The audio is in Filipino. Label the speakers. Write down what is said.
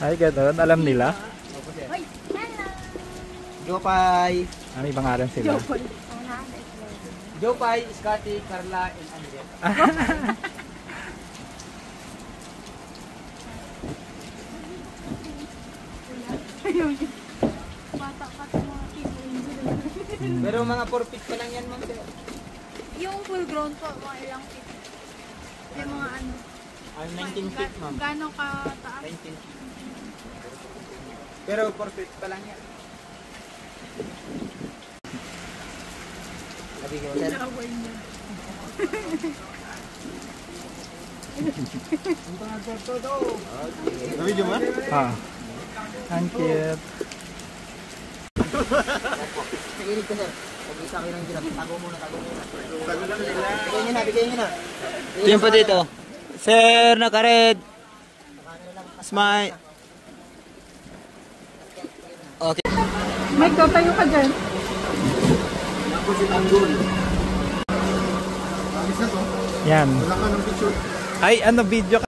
Speaker 1: Ay, ganun. Alam nila.
Speaker 2: Hoy, hello!
Speaker 3: Jopay.
Speaker 1: May pangalan sila.
Speaker 3: Jopay, Scotty, Carla, and Andrea.
Speaker 2: Bata pa ito mga people.
Speaker 3: Pero mga 4 feet pa lang yan, ma'am.
Speaker 2: Yung full grown po, mga ilang feet. Yung mga ano.
Speaker 3: 19 feet, ma'am.
Speaker 2: Gano'ng kataas?
Speaker 3: 19 feet. Pero 4 feet pa lang yan. Sabi ko, sir.
Speaker 2: Away niya.
Speaker 3: Ang pangagot to daw. Sabi niyo ba?
Speaker 1: Ang cute.
Speaker 3: Nakinig ko, sir. Pag-isa kayo ng ginap. Tago muna. Bigay nyo na. Ito pa dito. Sir, naka-red. Smile. Okay.
Speaker 2: Mike, tayo ka dyan.
Speaker 3: Ako si Tanggol.
Speaker 1: Yan.
Speaker 3: Wala ka ng picture.
Speaker 1: Ay, ano video ka?